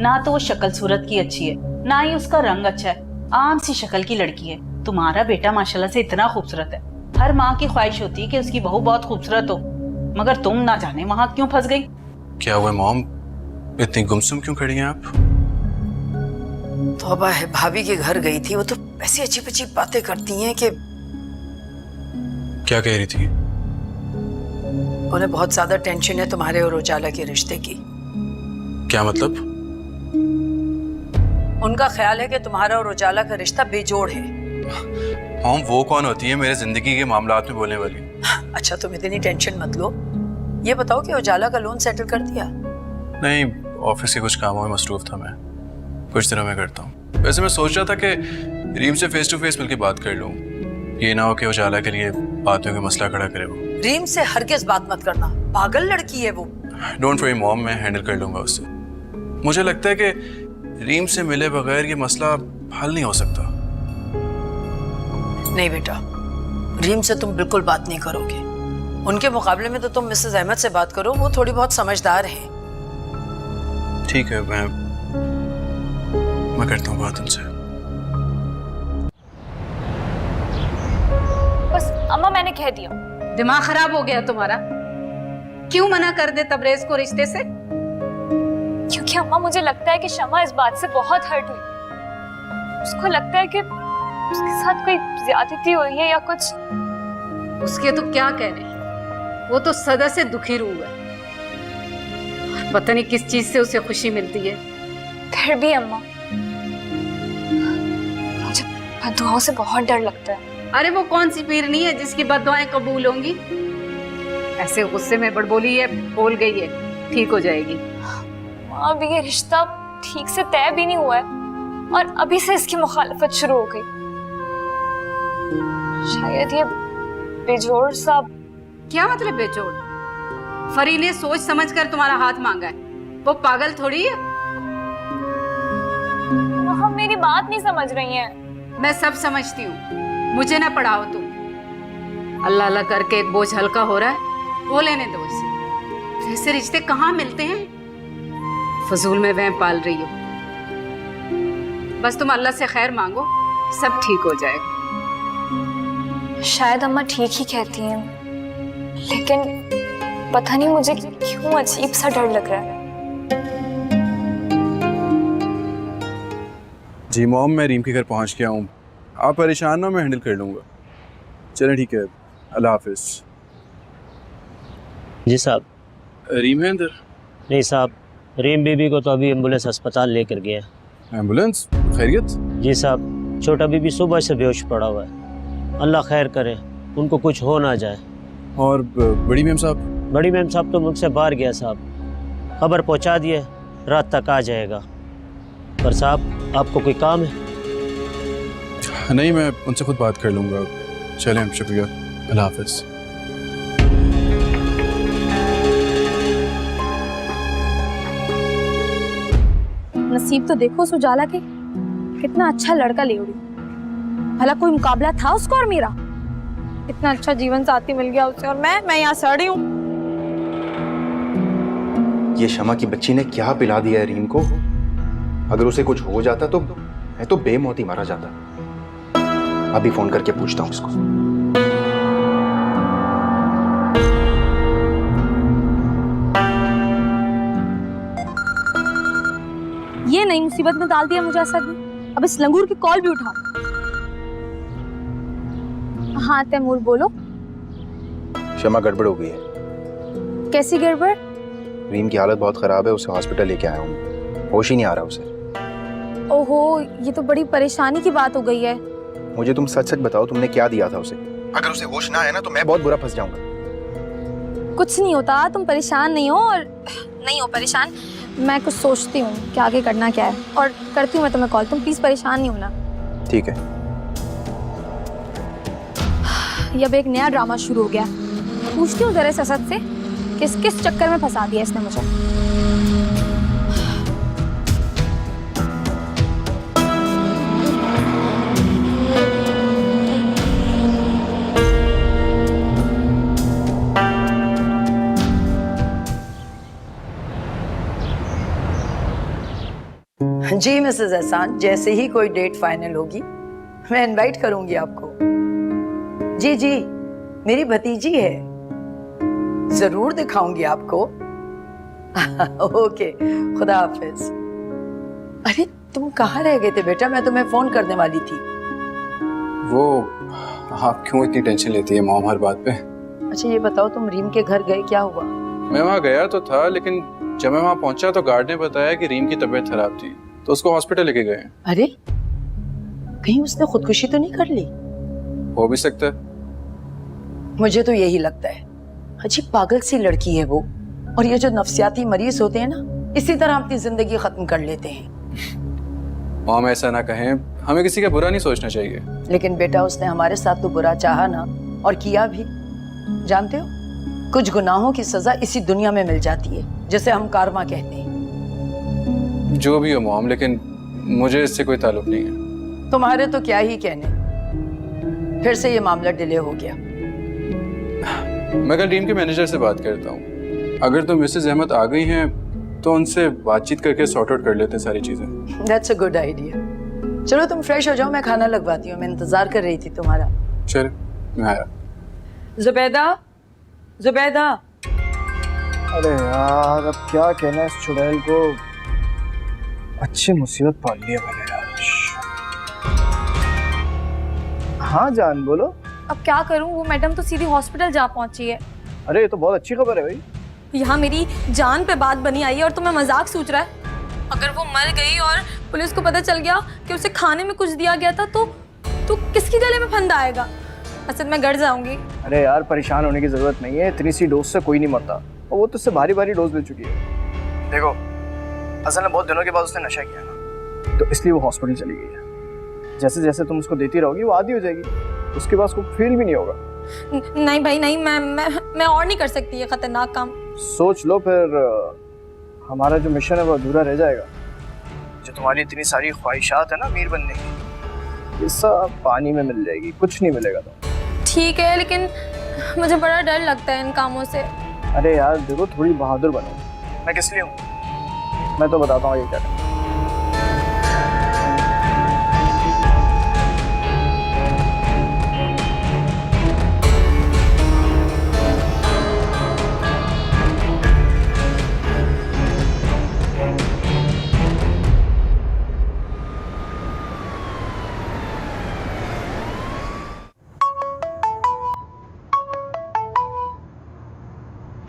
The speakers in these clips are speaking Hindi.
ना तो वो शक्ल सूरत की अच्छी है, ना ही उसका रंग अच्छा है, आम सी शक्ल की लड़की है। तुम्हारा बेटा माशाल्लाह से इतना खूबसूरत है, हर माँ की ख्वाहिश होती है कि उसकी बहू बहुत खूबसूरत हो, मगर तुम ना जाने वहां क्यों फंस गई। क्या हुआ मॉम, इतनी गुमसुम क्यों खड़ी हैं आप? तौबा है, भाभी के घर गई थी, वो तो ऐसी अजीब अजीब बातें करती हैं कि। क्या कह रही थी? उन्हें बहुत ज्यादा टेंशन है तुम्हारे और उजाला के रिश्ते की। क्या मतलब? उनका ख्याल है कि तुम्हारा और उजाला का रिश्ता बेजोड़ है। मॉम वो कौन होती है मेरे जिंदगी के मामलात में बोलने वाली? अच्छा तुम इतनी टेंशन मत लो, ये बताओ कि उजाला का लोन सेटल कर दिया? नहीं, ऑफिस के कुछ कामों में मसरूफ था मैं, कुछ दिनों में करता हूँ। वैसे मैं सोच रहा था कि रीम से फेस टू फेस मिलकर बात कर लूँ, ये ना हो कि उजाला के लिए बातों का मसला खड़ा करे वो। रीम से हरगिज़ बात मत करना, पागल लड़की है वो। डोंट वरी मॉम, मैं हैंडल कर लूंगा उससे। मुझे लगता है कि रीम से मिले बगैर ये मसला हल नहीं हो सकता। नहीं बेटा, रीम से तुम बिल्कुल बात नहीं करोगे। उनके मुकाबले में तो तुम मिसेस अहमद से बात करो, वो थोड़ी बहुत समझदार है। ठीक है, मैं करता हूँ बात उनसे। बस अम्मा मैंने कह दिया। दिमाग खराब हो गया तुम्हारा? क्यों मना कर दे तबरेज को रिश्ते से? क्योंकि अम्मा मुझे लगता है कि शमा इस बात से बहुत हर्ट हुई। उसको लगता है कि उसके साथ कोई ज्यादती हुई है या कुछ। उसके तो क्या कहने, वो तो सदा से दुखी रूह है, पता नहीं किस चीज से उसे खुशी मिलती है। फिर भी अम्मा, मुझे बददुआओं से बहुत डर लगता है। अरे वो कौन सी पीर नहीं है जिसकी बददुआएं कबूल होंगी? ऐसे गुस्से में बड़बोली है, बोल गई है, ठीक हो जाएगी। माँ, अभी ये रिश्ता ठीक से तय भी नहीं हुआ है और अभी से इसकी मुखालफत शुरू हो गई। शायद ये बेजोड़ सा। क्या मतलब बेजोड़? फरी ने सोच समझकर तुम्हारा हाथ मांगा है, वो पागल थोड़ी है। हम मेरी बात नहीं समझ रही हैं। मैं सब समझती हूँ, मुझे ना पढ़ाओ तुम। अल्लाह अल्लाह करके एक बोझ हल्का हो रहा है, वो लेने दो इसे। ऐसे रिश्ते कहाँ मिलते हैं? फजूल में वहम पाल रही हो। बस तुम अल्लाह से खैर मांगो, सब ठीक हो जाएगा। शायद अम्मा ठीक ही कहती हैं, लेकिन पता नहीं मुझे क्यों अजीब सा डर लग रहा है। जी मॉम, मैं रीम के घर पहुंच गया हूँ, आप परेशान ना, मैं हैंडल कर लूँगा। चलें ठीक है, अल्लाह हाफिज। जी साहब। रीम है अंदर? नहीं साहब, रीम बीबी को तो अभी एम्बुलेंस अस्पताल लेकर गया। एम्बुलेंस? खैरियत? जी साहब, छोटा बीबी सुबह से बेहोश पड़ा हुआ है, अल्लाह खैर करे, उनको कुछ हो ना जाए। और बड़ी मैम साहब? बड़ी मैम साहब तो मुझसे बाहर गया साहब, खबर पहुंचा दिए, रात तक आ जाएगा। पर साहब आपको कोई काम है? नहीं, मैं उनसे खुद बात कर लूँगा। चलें, शुक्रिया, अल्लाह हाफिज। नसीब तो देखो उस उजाला के, कितना अच्छा लड़का ले उड़ी। भला कोई मुकाबला था उसको और मेरा? इतना अच्छा जीवन साथी मिल गया उसे, और मैं यहाँ सड़ी हूँ। ये शमा की बच्ची ने क्या पिला दिया है रीम को? अगर उसे कुछ हो जाता तो मैं तो बेमौत ही मारा जाता। अभी फोन करके पूछता हूँ इसको। ये नई मुसीबत में डाल दिया मुझे असद ने। अब इस लंगूर की कॉल भी उठाओ। हाँ तैमूर बोलो। शमा, गड़बड़ हो गई है। कैसी गड़बड़? रीम की हालत बहुत खराब है, उसे हॉस्पिटल लेके आया हूँ, होश ही नहीं आ रहा उसे। ओहो, ये तो बड़ी परेशानी की बात हो गई है। मुझे तुम सच सच बताओ, तुमने क्या दिया था उसे? अगर उसे होश ना आया ना तो मैं बहुत बुरा फंस जाऊंगा। कुछ नहीं होता, तुम परेशान नहीं हो। और नहीं हो परेशान, मैं कुछ सोचती हूँ कि आगे करना क्या है, और करती हूँ मैं तुम्हें कॉल। तुम प्लीज परेशान नहीं होना। ठीक है। ये अब एक नया ड्रामा शुरू हो गया। पूछती हूँ जरा इस असद से, किस किस चक्कर में फंसा दिया इसने मुझे। जी मिसेस एहसान, जैसे ही कोई डेट फाइनल होगी मैं इनवाइट करूंगी आपको। जी जी, मेरी भतीजी है, जरूर दिखाऊंगी आपको। ओके, खुदा हाफिज। अरे तुम कहाँ रह गए थे बेटा, मैं तुम्हें फोन करने वाली थी। वो आप क्यों इतनी टेंशन लेती है मॉम हर बात पे? अच्छा ये बताओ, तुम रीम के घर गए, क्या हुआ? मैं वहाँ गया तो था, लेकिन जब मैं वहाँ पहुंचा तो गार्ड ने बताया कि रीम की तबीयत खराब थी, तो उसको हॉस्पिटल लेके गए। अरे कहीं उसने खुदकुशी तो नहीं कर ली? हो भी सकता है। मुझे तो यही लगता है, अजीब पागल सी लड़की है वो। और ये जो नफ्सियाती मरीज होते हैं ना, इसी तरह अपनी जिंदगी खत्म कर लेते हैं। मॉम ऐसा ना कहें, हमें किसी का बुरा नहीं सोचना चाहिए। लेकिन बेटा उसने हमारे साथ तो बुरा चाहा ना, और किया भी। जानते हो, कुछ गुनाहों की सजा इसी दुनिया में मिल जाती है, जिसे हम कारमा कहते हैं। जो भी हो मॉम, लेकिन मुझे इससे कोई ताल्लुक नहीं है। तुम्हारे तो क्या ही कहने, फिर से ये मामला डिले हो गया। मैं कल टीम के मैनेजर से बात करता हूँ। अगर तो मिसेज अहमद आ गई हैं तो उनसे बातचीत करके सॉर्ट आउट कर लेते हैं सारी चीजें। That's a good idea. चलो तुम फ्रेश हो जाओ, मैं खाना लगवाती हूँ, मैं इंतजार कर रही थी तुम्हारा। चल मैं आया। जुबैदा, जुबैदा। अरे यार अब क्या कहना इस चुड़ैल को, अच्छी मुसीबत पाल लिया मैंने यार। हाँ जान बोलो। अब क्या करूं, वो मैडम तो सीधी हॉस्पिटल जा पहुंची है। अरे ये तो बहुत अच्छी खबर है भाई। यहाँ मेरी जान पे बात बनी आई है और तुम्हें मजाक सूझ रहा है? अगर वो मर गई और पुलिस को पता चल गया कि उसे खाने में कुछ दिया गया था तो किसकी गले में फंदा आएगा? असद मैं घर जाऊंगी। अरे यार परेशान होने की जरूरत नहीं है, इतनी सी डोज से कोई नहीं मरता, और वो तो उससे भारी भारी डोज ले चुकी है। देखो असल में बहुत दिनों के बाद उसने नशा किया ना, तो इसलिए वो हॉस्पिटल चली गई है। जैसे जैसे तुम उसको देती रहोगी वो आदी हो जाएगी, उसके बाद उसको फील भी नहीं होगा। नहीं भाई नहीं, मैं और नहीं कर सकती ये खतरनाक काम। सोच लो, फिर हमारा जो मिशन है वो अधूरा रह जाएगा। जो तुम्हारी इतनी सारी ख्वाहिशात है ना अमीर बनने की, ये सब पानी में मिल जाएगी, कुछ नहीं मिलेगा तो। ठीक है, लेकिन मुझे बड़ा डर लगता है इन कामों से। अरे यार देखो, थोड़ी बहादुर बनो। मैं किस लिए हूँ मैं तो बताता हूँ ये क्या है।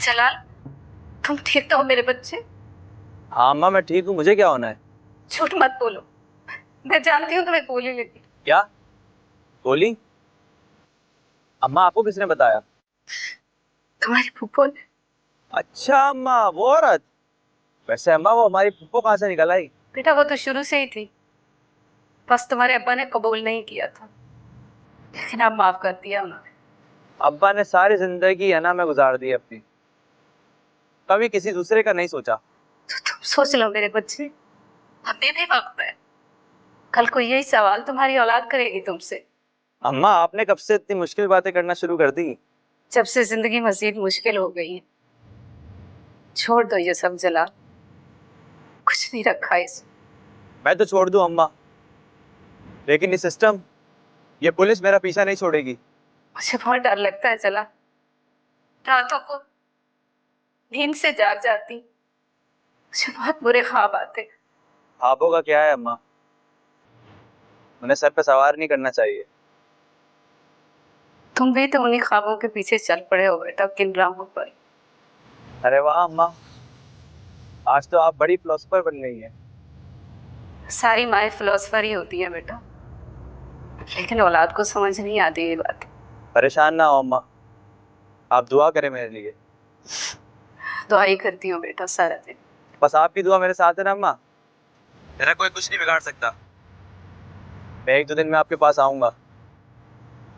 जलाल, तुम ठीक तो हो मेरे बच्चे? हाँ अम्मा मैं ठीक हूँ, मुझे क्या होना है? झूठ मत बोलो, मैं जानती हूँ तुम्हें गोली लगी। क्या गोली? अम्मा आपको किसने बताया? तुम्हारी फूफो ने। अच्छा अम्मा, वो औरत। वैसे अम्मा वो हमारी फूफो कहाँ से निकल आई? बेटा वो तो शुरू से ही थी, बस तुम्हारे अब्बा ने कबूल नहीं किया था, लेकिन अब माफ कर दिया उन्होंने। अब्बा ने सारी जिंदगी है ना मैं गुजार दी अपनी, कभी किसी दूसरे का नहीं सोचा। तो तुम सोच लो मेरे बच्चे, अभी भी वक्त है। कल को यही सवाल तुम्हारी औलाद करेगी तुमसे। अम्मा आपने कब से इतनी मुश्किल बातें करना शुरू कर दी? जब से जिंदगी मजीद मुश्किल हो गई है। छोड़ दो ये सब जलाल, कुछ नहीं रखा इस। मैं तो छोड़ दूं अम्मा, लेकिन ये सिस्टम, ये पुलिस मेरा पीछा नहीं छोड़ेगी। मुझे बहुत डर लगता है जलाल, रातों को नींद से जाग जाती, मुझे बहुत बुरे ख्वाब आते। ख्वाबों का क्या है अम्मा, उन्हें सर पे सवार नहीं करना चाहिए। तुम भी तो उन्हीं ख्वाबों के पीछे चल पड़े हो बेटा, किन ड्रामों पर। अरे वाह अम्मा, आज तो आप बड़ी फिलोसफर बन गई हैं। सारी माएँ फिलोसफर ही होती है बेटा, लेकिन औलाद को समझ नहीं आती ये बात। परेशान ना हो अम्मा, आप दुआ करें मेरे लिए। दुआ ही करती हूँ बेटा सारा दिन। बस आपकी दुआ मेरे साथ है ना अम्मा, मेरा कोई कुछ नहीं बिगाड़ सकता। मैं एक दो दिन में आपके पास आऊंगा।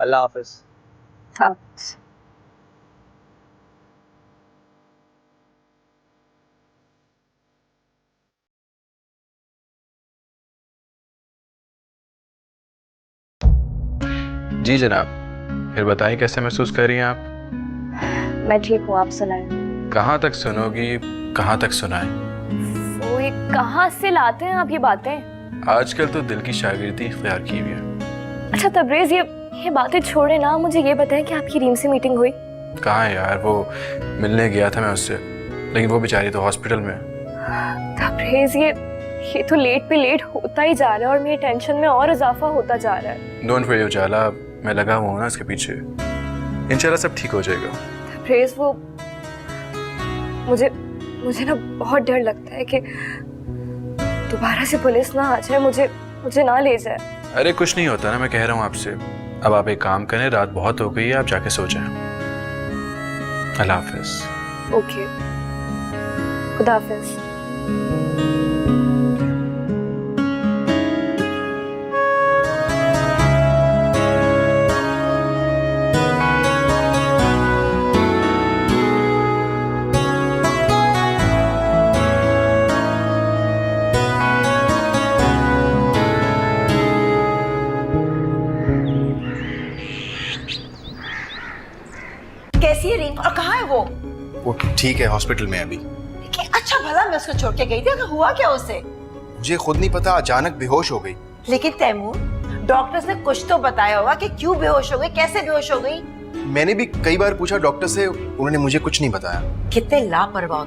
अल्लाह हाफिज। हाँ। जी जनाब, फिर बताइए कैसे महसूस कर रही हैं आप? मैं ठीक हूँ, आप सुनाएं। कहाँ तक सुनोगी, कहाँ तक सुनाएं? वो ये कहाँ से लाते हैं आप ये बातें? आजकल तो दिल की शागिर्दी इख्तियार की हुई है। अच्छा तबरेज, ये बातें छोड़े ना, मुझे ये बताएं कि आपकी रीम से मीटिंग हुई? कहाँ है यार, वो मिलने गया था मैं उससे, लेकिन वो बेचारी तो हॉस्पिटल में है। तबरेज, ये तो लेट पे लेट होता ही जा रहा है और मेरी टेंशन में और इजाफा होता जा रहा है। डोंट वरी उजाला, मैं लगा हुआ हूँ ना इसके पीछे, इंशाल्लाह सब ठीक हो जाएगा। तबरेज, वो मुझे ना बहुत डर लगता है कि दोबारा से पुलिस ना आ जाए, मुझे ना ले जाए। अरे कुछ नहीं होता ना, मैं कह रहा हूँ आपसे। अब आप एक काम करें, रात बहुत हो गई है, आप जाके सो जाएं। अल्लाह हाफिज। ओके, खुदा हाफिज। कैसी है रीम और कहाँ है वो ठीक है, हॉस्पिटल में अभी। अच्छा भला मैं उसको छोड़ के गई थी, अगर हुआ क्या उसे? मुझे खुद नहीं पता, अचानक बेहोश हो गई। लेकिन तैमूर, डॉक्टर्स ने कुछ तो बताया होगा कि क्यों बेहोश हो गई, कैसे बेहोश हो गई। मैंने भी कई बार पूछा डॉक्टर से, उन्होंने मुझे कुछ नहीं बताया। कितने लापरवाह हो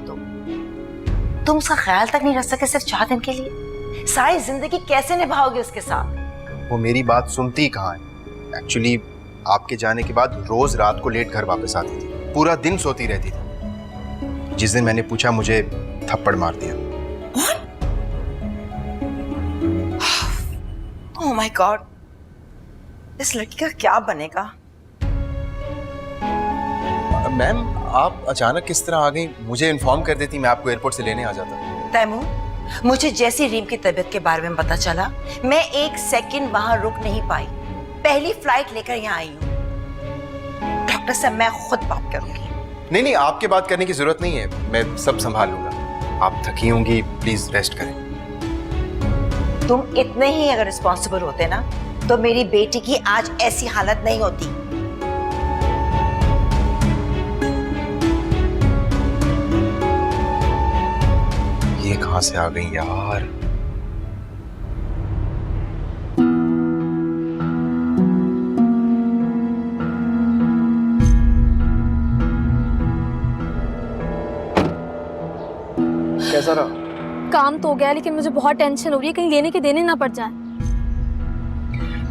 तुम उसका ख्याल तक नहीं रख सके सिर्फ 4 दिन के लिए। सारी जिंदगी कैसे निभाओगे उसके साथ? वो मेरी बात सुनती कहाँ है। एक्चुअली आपके जाने के बाद रोज रात को लेट घर वापस आती थी, पूरा दिन सोती रहती थी। जिस दिन मैंने पूछा, मुझे थप्पड़ मार दिया। ओह माय गॉड, इस लड़की का क्या बनेगा? मैम, आप अचानक किस तरह आ गई? मुझे इन्फॉर्म कर देती, मैं आपको एयरपोर्ट से लेने आ जाता। तैमूर, मुझे जैसी रीम की तबीयत के बारे में पता चला, मैं 1 सेकंड वहां रुक नहीं पाई। पहली फ्लाइट लेकर यहाँ आई हूँ। डॉक्टर से मैं खुद बात करूंगी। नहीं, आपके बात करने की जरूरत नहीं है, मैं सब संभाल लूंगा। आप थकी होंगी, प्लीज रेस्ट करें। तुम इतने ही अगर रिस्पॉन्सिबल होते ना, तो मेरी बेटी की आज ऐसी हालत नहीं होती। ये कहां से आ गई यार? कैसा रहा? काम तो हो गया, लेकिन मुझे बहुत टेंशन हो रही है, कहीं लेने के देने ना पड़ जाए।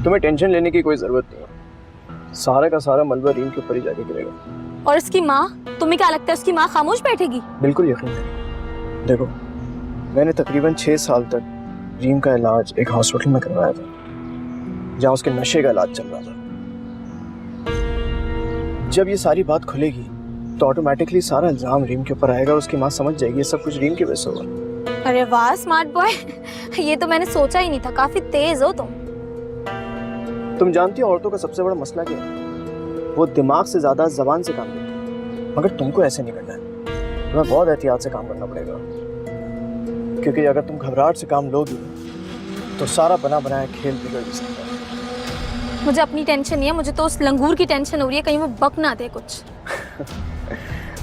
तुम्हें टेंशन लेने की कोई जरूरत नहीं है। सारा का सारा मलबा रीम के ऊपर ही जाके गिरेगा। और इसकी माँ, तुम्हें क्या लगता है उसकी माँ खामोश बैठेगी? बिल्कुल यकीन है। देखो, मैंने तकरीबन 6 साल तक रीम का इलाज एक हॉस्पिटल में करवाया था, जहाँ उसके नशे का इलाज चल रहा था। जब ये सारी बात खुलेगी तो ऑटोमेटिकली सारा इल्जाम रीम के ऊपर आएगा और उसकी माँ समझ जाएगी ये सब कुछ रीम की वजह से हुआ। अरे वाह स्मार्ट बॉय, ये तो मैंने सोचा ही नहीं था, काफी तेज हो तुम। तुम जानती हो औरतों का सबसे बड़ा मसला क्या है? वो दिमाग से ज्यादा जबान से काम लेती है, मगर तुमको ऐसे नहीं करना है। तुम्हें बहुत एहतियात से काम करना पड़ेगा, क्योंकि अगर तुम घबराहट से काम लोगी तो सारा बना बनाया खेल बिगड़ भी सकता है। मुझे अपनी टेंशन नहीं है, मुझे तो उस लंगूर की टेंशन हो रही है, कहीं वो बक ना दे कुछ।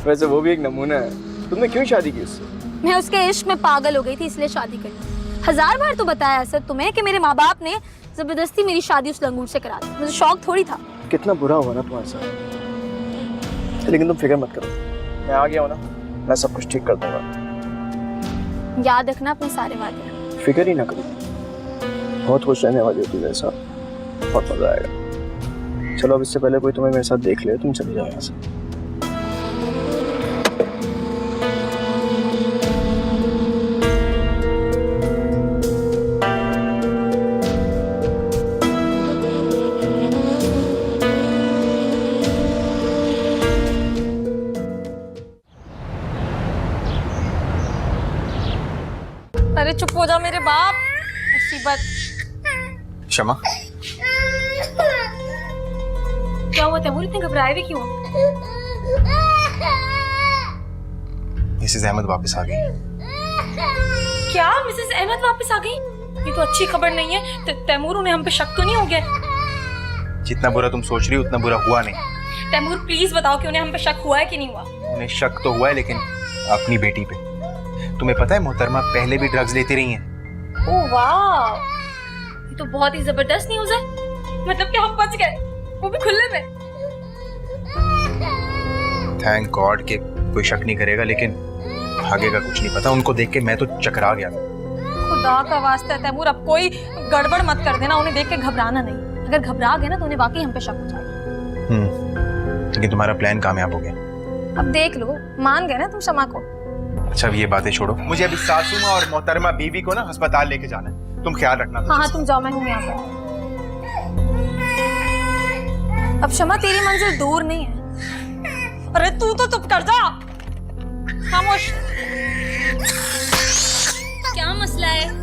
वैसे वो भी एक नमूना है। तुमने क्यों शादी की उससे? मैं उसके इश्क में पागल हो गई थी, इसलिए शादी करी। 1000 बार तो बताया सर तुम्हें कि मेरे माँ बाप ने जबरदस्ती मेरी शादी उस लंगूर से करा दी, मुझे शौक थोड़ी था। कितना बुरा हुआ ना तुम्हारे साथ, लेकिन तुम फिक्र मत करो, मैं आ गया हूँ ना, मैं सब कुछ ठीक कर दूंगा। याद रखना अपने सारे वादे। फिक्र ही ना करो, बहुत खुश रहने वाली होती है, ऐसा बहुत मजा आएगा। चलो अब इससे पहले कोई तुम्हें मेरे साथ देख ले, तुम चले जाओ यहाँ से। अरे चुप हो जा मेरे बाप, मुसीबत। शमा, क्या हुआ तैमूर, इतने घबराए हुए क्यों? मिसेस अहमद वापस आ गई। क्या मिसेस अहमद वापस आ गई? ये तो अच्छी खबर नहीं है। तैमूर, उन्हें हम पे शक तो नहीं हो गया? जितना बुरा तुम सोच रही हो उतना बुरा हुआ नहीं। तैमूर प्लीज बताओ कि उन्हें हम पे शक हुआ है कि नहीं हुआ? उन्हें शक तो हुआ है, लेकिन अपनी बेटी पे। तुम्हें पता है मोहतरमा पहले भी ड्रग्स लेती रही हैं। ओह वाह, ये तो बहुत ही जबरदस्त न्यूज़ है। मतलब कि हम बच गए, वो भी खुले में। थैंक गॉड कि कोई शक नहीं करेगा, लेकिन आगे का कुछ नहीं पता। उनको देख के मैं तो चकरा गया था। खुदा का वास्ता है तैमूर, अब कोई गड़बड़ मत कर देना। उन्हें देख के घबराना नहीं। अगर घबरा गए ना तो उन्हें वाकई हम पे शक हो जाएगा। लेकिन तुम्हारा प्लान कामयाब हो गया। अब देख लो, मान गए ना तुम शमा को। अच्छा अब ये बातें छोड़ो, मुझे अभी सासू माँ और मोहतरमा बीवी को ना अस्पताल लेके जाना है। तुम ख्याल रखना। हाँ हाँ तुम जाओ, मैं हूँ यहाँ पर। अब शमा तेरी मंजिल दूर नहीं है। अरे तू तो चुप कर जा, खामोश। क्या मसला है?